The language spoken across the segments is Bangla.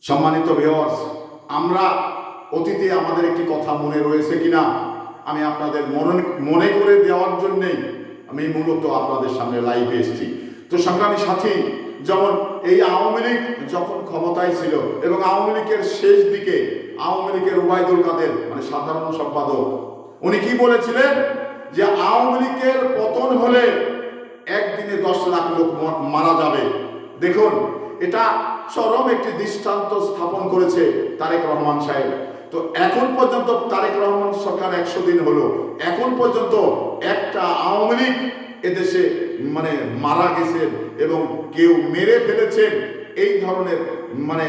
সম্মানিত ভিউয়ার্স, আমরা অতীতে আমাদের একটি কথা মনে রয়েছে কিনা আমি আপনাদের মনে করে দেওয়ার জন্যেই আমি মূলত আপনাদের সামনে লাইভে এসেছি। তো সংগ্রামী সাথী, যেমন এই আওয়ামী লীগ যখন ক্ষমতায় ছিল এবং আওয়ামী লীগের শেষ দিকে আওয়ামী লীগের ওবায়দুল কাদের মানে সাধারণ সম্পাদক, উনি কি বলেছিলেন যে আওয়ামী লীগের পতন হলে একদিনে 10 লাখ লোক মারা যাবে। দেখুন, এটা চরম একটি দৃষ্টান্ত স্থাপন করেছে তারেক রহমান সাহেব। তো এখন পর্যন্ত তারেক রহমান সরকার 100 দিন হলো, এখন পর্যন্ত একটা আওয়ামী লীগ এদেশে মানে মারা গেছেন এবং কেউ মেরে ফেলেছেন এই ধরনের মানে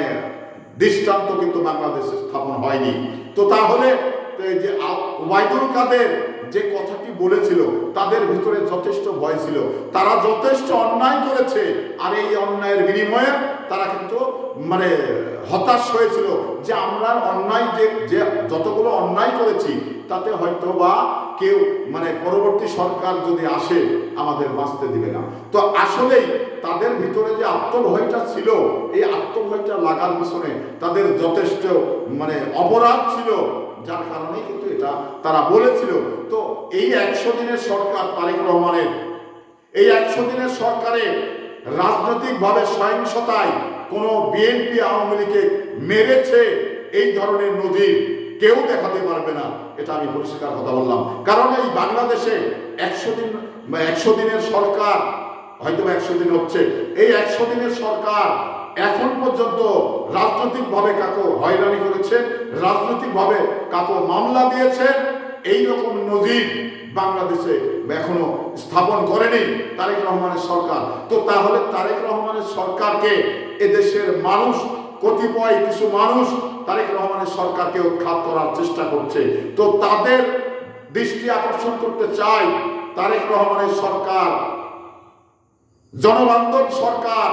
দৃষ্টান্ত কিন্তু বাংলাদেশে স্থাপন হয়নি। তো তাহলে যে ওবায়দুল কাদের যে কথাটি বলেছিল তাদের ভিতরে যথেষ্ট ভয় ছিল, তারা যথেষ্ট অন্যায় করেছে, আর এই অন্যায়ের বিনিময়ে তারা কিন্তু মানে হতাশ হয়েছিল যে আমরা অন্যায় যে যতগুলো অন্যায় করেছি তাতে হয়তো বা কেউ মানে পরবর্তী সরকার যদি আসে আমাদের বাঁচতে দিবে না। তো আসলেই তাদের ভিতরে যে আত্মভয়টা ছিল, এই আত্মভয়টা লাগার পিছনে তাদের যথেষ্ট মানে অপরাধ ছিল, যার কারণে কিন্তু এটা তারা বলেছিল। তো এই 100 দিনের সরকার তারেক রহমানের, এই 100 দিনের সরকারে রাজনৈতিকভাবে সহিংসতায় কোনো বিএনপি আওয়ামী লীগকে মেরেছে এই ধরনের নজির কেউ দেখাতে পারবে না, এটা আমি পরিষ্কার কথা বললাম। কারণ এই বাংলাদেশে 100 দিনের সরকার, হয়তো 100 দিন হচ্ছে, এই 100 দিনের সরকার এখন পর্যন্ত রাজনৈতিকভাবে কাকে হয়রানি করেছে, রাজনৈতিকভাবে কাকে মামলা দিয়েছে, এই রকম নজির বাংলাদেশে এখনো স্থাপন করেনি তারেক রহমানের সরকার। তো তাহলে তারেক রহমানের সরকারকে এদেশের মানুষ, কতিপয় কিছু মানুষ তারেক রহমানের সরকারকে উৎখাত করার চেষ্টা করছে। তো তাদের দৃষ্টি আকর্ষণ করতে চাই, তারেক রহমানের সরকার জনবান্ধব সরকার,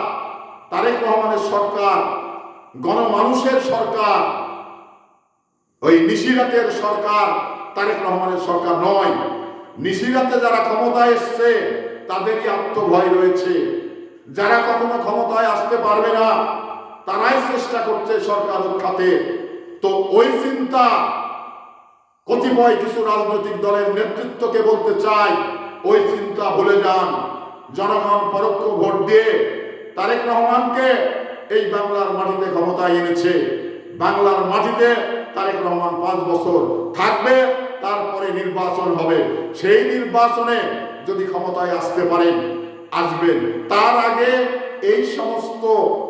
তারেক রহমানের সরকার গণমানুষের সরকার, ওই নিশিরাতের সরকার তারেক রহমানের সরকার নয়। নিশিরাতে যারা ক্ষমতায় এসছে তাদেরই আত্মভয় রয়েছে, যারা কখনো ক্ষমতায় আসতে পারবে না তারাই চেষ্টা করছে সরকার উৎখাতে। তো ওই চিন্তা কতিপয় কিছু রাজনৈতিক দলের নেতৃত্বকে বলতে চাই, ওই চিন্তা ভুলে যান। জনগণ পরোক্ষ ভোট দিয়ে তারেক রহমানকে এই বাংলার মাটিতে ক্ষমতায় এনেছে। বাংলার মাটিতে তারেক রহমান 5 বছর থাকবে, তারপরে নির্বাচন হবে। সেই নির্বাচনে যদি ক্ষমতায় আসতে পারেন আসবেন, তার আগে এই সমস্ত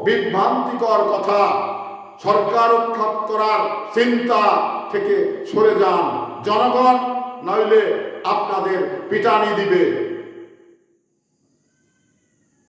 বিভ্রান্তিকর কথা, সরকার উৎখাত করার চিন্তা থেকে সরে যান। জনগণ নইলে আপনাদের পিটানি দিবে।